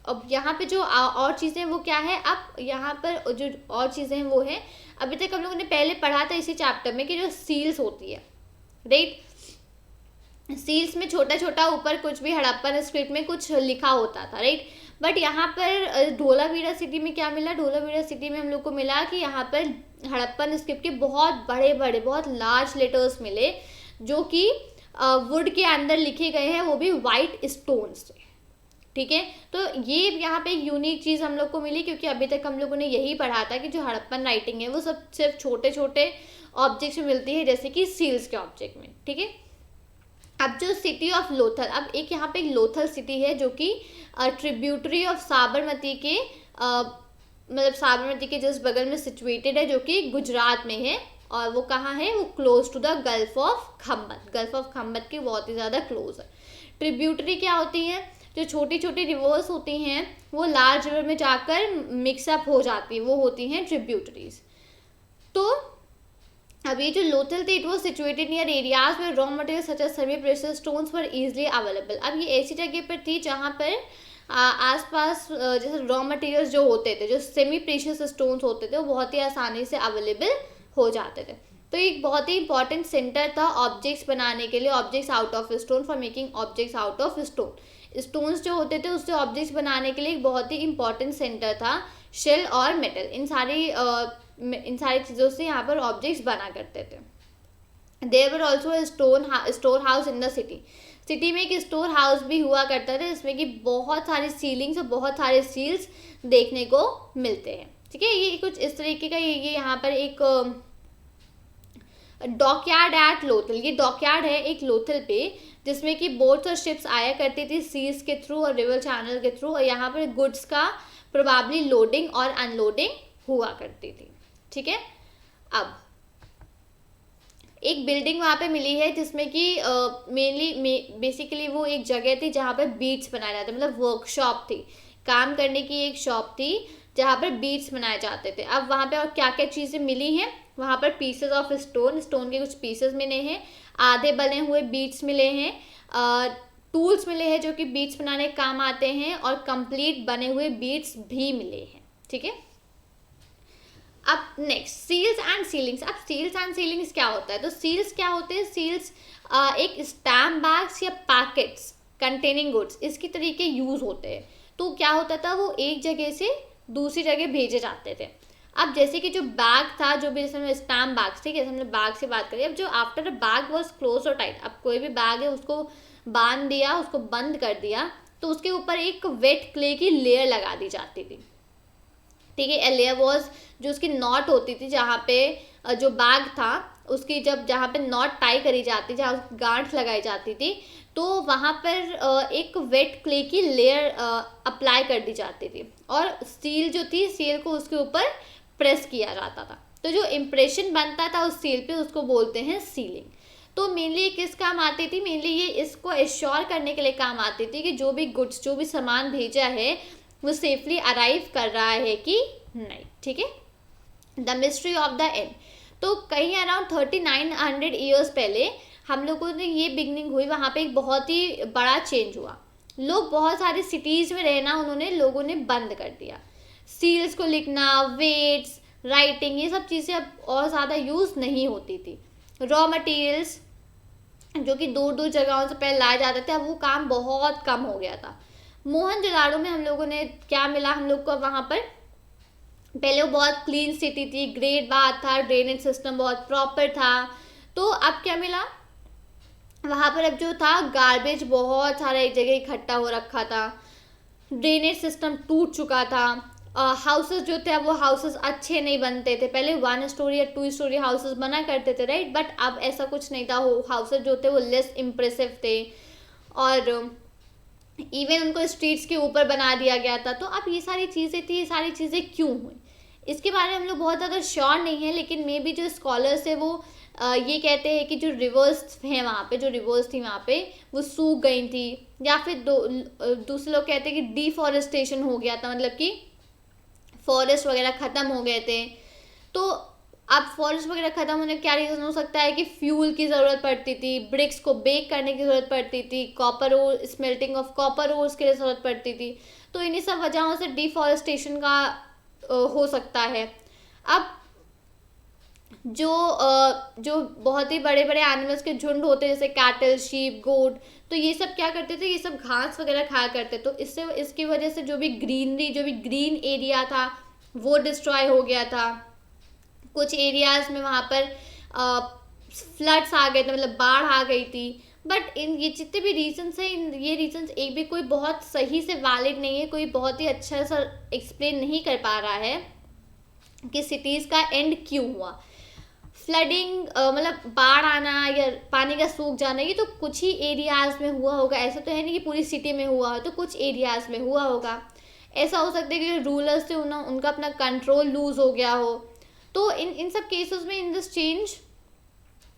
अब यहाँ पे जो और चीज़ें वो क्या है, अब यहाँ पर जो और चीज़ें हैं वो है, अभी तक हम लोगों ने पहले पढ़ा था इसी चैप्टर में कि जो सील्स होती है, राइट, सील्स में छोटा छोटा ऊपर कुछ भी हड़प्पन स्क्रिप्ट में कुछ लिखा होता था, राइट। बट यहाँ पर धोलावीरा सिटी में क्या मिला, धोलावीरा सिटी में हम लोग को मिला कि यहाँ पर हड़प्पन स्क्रिप्ट के बहुत बड़े बड़े बहुत लार्ज लेटर्स मिले, जो कि वुड के अंदर लिखे गए हैं, वो भी वाइट स्टोन से, ठीक है। तो ये यहाँ पे एक यूनिक चीज़ हम लोग को मिली, क्योंकि अभी तक हम लोगों ने यही पढ़ा था कि जो हड़प्पन राइटिंग है वो सब सिर्फ छोटे छोटे ऑब्जेक्ट्स में मिलती है, जैसे कि सील्स के ऑब्जेक्ट में, ठीक है। अब जो सिटी ऑफ लोथल, अब एक यहाँ पे एक लोथल सिटी है जो कि ट्रिब्यूटरी ऑफ साबरमती के मतलब साबरमती के जस्ट बगल में सिचुएटेड है, जो कि गुजरात में है, और वो कहाँ है, वो close to the Gulf of Khambhat, Gulf of Khambhat के बहुत ही ज़्यादा क्लोज है। ट्रिब्यूटरी क्या होती है, जो छोटी छोटी रिवर्स होती हैं वो लार्ज रिवर में जाकर मिक्सअप हो जाती है, वो होती हैं ट्रिब्यूटरीज। तो अब ये जो लोथल थे, it was situated near areas में raw material such as semi precious stones were easily available. अब ये ऐसी जगह पर थी जहाँ पर आसपास जैसे रॉ मटेरियल्स जो होते थे, जो सेमी प्रेशियस स्टोन्स होते थे, वो बहुत ही आसानी से अवेलेबल हो जाते थे। तो एक बहुत ही इंपॉर्टेंट सेंटर था ऑब्जेक्ट्स बनाने के लिए, objects out of stone, for making objects out of stone. Stones जो होते थे उससे ऑब्जेक्ट्स बनाने के लिए एक बहुत ही इंपॉर्टेंट सेंटर था। शेल और मेटल, इन सारी चीज़ों से यहाँ पर ऑब्जेक्ट्स बना करते थे। There were also store house in the city, city में एक स्टोर हाउस भी हुआ करता था, जिसमें कि बहुत सारी सीलिंग्स और बहुत सारे सील्स देखने को मिलते हैं, ठीक है। ये कुछ इस तरीके का ये यहाँ पर एक डॉकयार्ड एट लोथल, ये डॉकयार्ड है एक लोथल पे, जिसमें कि बोट्स और शिप्स आया करती थी सीज के थ्रू और रिवर चैनल के थ्रू, और यहाँ पर गुड्स का प्रोबेबली लोडिंग और अनलोडिंग हुआ करती थी, ठीक है। अब एक बिल्डिंग वहाँ पे मिली है जिसमें कि मेनली बेसिकली वो एक जगह थी जहाँ पर बीट्स बनाए जाते, मतलब वर्कशॉप थी, काम करने की एक शॉप थी जहाँ पर बीट्स बनाए जाते थे। अब वहाँ पे और क्या क्या चीज़ें मिली हैं, वहाँ पर पीसेस ऑफ स्टोन के कुछ पीसेस मिले हैं, आधे बने हुए बीट्स मिले हैं, टूल्स मिले हैं जो कि बीट्स बनाने के काम आते हैं, और कंप्लीट बने हुए बीट्स भी मिले हैं, ठीक है। अब नेक्स्ट सील्स एंड सीलिंग्स। अब सील्स एंड सीलिंग्स क्या होता है, तो सील्स क्या होते हैं, सील्स एक स्टैम्प बैग्स या पैकेट्स कंटेनिंग गुड्स इसके तरीके यूज़ होते हैं। तो क्या होता था, वो एक जगह से दूसरी जगह भेजे जाते थे। अब जैसे कि जो बैग था, जो भी जैसे स्टैम्प बैग्स, ठीक है, जैसे हमने बैग से बात करी, अब जो after a bag was close और टाइट, अब कोई भी बैग है उसको बांध दिया, उसको बंद कर दिया, तो उसके ऊपर एक वेट क्ले की लेयर लगा दी जाती थी, ठीक है। लेयर वॉज जो उसकी नॉट होती थी, जहाँ पे जो बैग था उसकी जब जहाँ पे नॉट टाई करी जाती, जहाँ गांठ लगाई जाती थी, तो वहाँ पर एक वेट क्ले की लेयर अप्लाई कर दी जाती थी, और सील जो थी, सील को उसके ऊपर प्रेस किया जाता था। तो जो इम्प्रेशन बनता था उस सील पे, उसको बोलते हैं सीलिंग। तो मेनली ये किस काम आती थी, मेनली ये इसको एश्योर करने के लिए काम आती थी कि जो भी गुड्स, जो भी सामान भेजा है वो सेफली अराइव कर रहा है कि नहीं, ठीक है। The mystery of the end, तो कहीं अराउंड 3900 ईयर्स पहले हम लोगों ने ये बिगनिंग हुई, वहाँ पे एक बहुत ही बड़ा चेंज हुआ। लोग बहुत सारी सिटीज़ में रहना लोगों ने बंद कर दिया। सील्स को लिखना, वेट्स, राइटिंग, ये सब चीज़ें अब और ज़्यादा यूज़ नहीं होती थी। रॉ मटेरियल्स जो कि दूर दूर जगहों से पहले लाए जाते थे, अब वो काम बहुत कम हो गया था। मोहनजोदाड़ो में हम लोगों ने क्या मिला, हम लोग को वहाँ पर पहले वो बहुत क्लीन सिटी थी, ग्रेट बात था, ड्रेनेज सिस्टम बहुत प्रॉपर था। तो अब क्या मिला वहाँ पर, अब जो था गार्बेज बहुत सारा एक जगह इकट्ठा हो रखा था, ड्रेनेज सिस्टम टूट चुका था, हाउसेस जो थे वो हाउसेस अच्छे नहीं बनते थे, पहले 1 स्टोरी या 2 स्टोरी हाउसेस बना करते थे, राइट, बट अब ऐसा कुछ नहीं था, हाउसेस जो थे वो लेस इम्प्रेसिव थे, और इवन उनको स्ट्रीट्स के ऊपर बना दिया गया था। तो अब ये सारी चीज़ें थी, ये सारी चीज़ें क्यों हुई इसके बारे में हम लोग बहुत ज़्यादा श्योर नहीं है, लेकिन मे बी जो स्कॉलर्स है वो ये कहते हैं कि जो रिवर्स हैं वहाँ पे, जो रिवर्स थी वहाँ पे वो सूख गई थी, या फिर दूसरे लोग कहते हैं कि डिफॉरेस्टेशन हो गया था, मतलब कि फॉरेस्ट वगैरह ख़त्म हो गए थे। तो अब फॉरेस्ट वगैरह ख़त्म होने का क्या रीज़न हो सकता है कि फ्यूल की ज़रूरत पड़ती थी, ब्रिक्स को बेक करने की ज़रूरत पड़ती थी, copper ore, smelting of copper ores के लिए ज़रूरत पड़ती थी। तो इन्हीं सब वजहों से डिफॉरेस्टेशन का हो सकता है। अब जो बहुत ही बड़े बड़े एनिमल्स के झुंड होते हैं, जैसे कैटल, शीप, गोट, तो ये सब क्या करते थे, ये सब घास वगैरह खाया करते, तो इसकी वजह से जो भी ग्रीन एरिया था वो डिस्ट्रॉय हो गया था। कुछ एरियाज में वहाँ पर फ्लड्स आ गए थे, मतलब बाढ़ आ गई थी। बट ये जितने भी रीजंस हैं, ये रीजंस एक भी कोई बहुत सही से वैलिड नहीं है, कोई बहुत ही अच्छा सा एक्सप्लेन नहीं कर पा रहा है कि सिटीज़ का एंड क्यों हुआ। फ्लडिंग मतलब बाढ़ आना या पानी का सूख जाना, ये तो कुछ ही एरियाज़ में हुआ होगा, ऐसा तो है नहीं कि पूरी सिटी में हुआ हो, तो कुछ एरियाज़ में हुआ होगा। ऐसा हो सकता है कि जो रूलर्स थे उनका अपना कंट्रोल लूज़ हो गया हो। तो इन सब केसेस में इन दिस चेंज,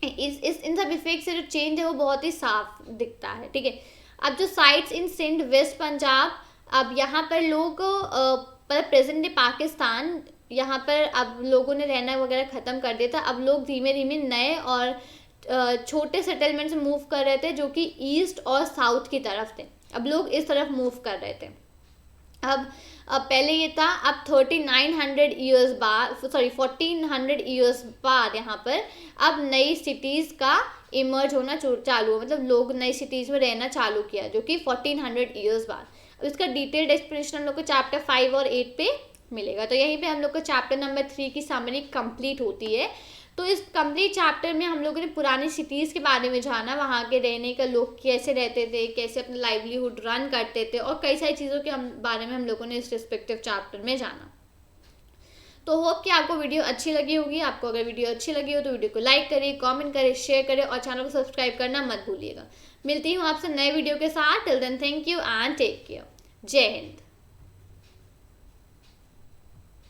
इन सब इफेक्ट से जो चेंज है वो बहुत ही साफ दिखता है, ठीक है। अब जो sites in Sindh, west Punjab, अब यहाँ पर लोग मतलब प्रेजेंट डे पाकिस्तान, यहाँ पर अब लोगों ने रहना वगैरह ख़त्म कर दिया था। अब लोग धीमे धीमे नए और छोटे सेटलमेंट से मूव कर रहे थे, जो कि ईस्ट और साउथ की तरफ थे। अब लोग इस तरफ मूव कर रहे थे। अब पहले ये था, अब 1400 ईयर्स बाद यहाँ पर अब नई सिटीज़ का इमर्ज होना चालू हुआ, मतलब लोग नई सिटीज़ में रहना चालू किया, जो कि 1400 ईयर्स बाद। अब इसका डिटेल्ड एक्सप्लेनेशन हम लोग को चैप्टर 5 और 8 पे मिलेगा। तो यहीं पे हम लोग को चैप्टर नंबर 3 की समरी कंप्लीट होती है। तो इस कंप्लीट चैप्टर में हम लोगों ने पुरानी सिटीज़ के बारे में जाना, वहाँ के रहने का लोग कैसे रहते थे, कैसे अपना लाइवलीहुड रन करते थे, और कई सारी चीज़ों के बारे में हम लोगों ने इस रिस्पेक्टिव चैप्टर में जाना। तो होप कि आपको वीडियो अच्छी लगी होगी। आपको अगर वीडियो अच्छी लगी हो तो वीडियो को लाइक करिए, कमेंट करें, शेयर करें, और चैनल को सब्सक्राइब करना मत भूलिएगा। मिलती हूँ आपसे नए वीडियो के साथ। Till then, thank you and take care. जय हिंद।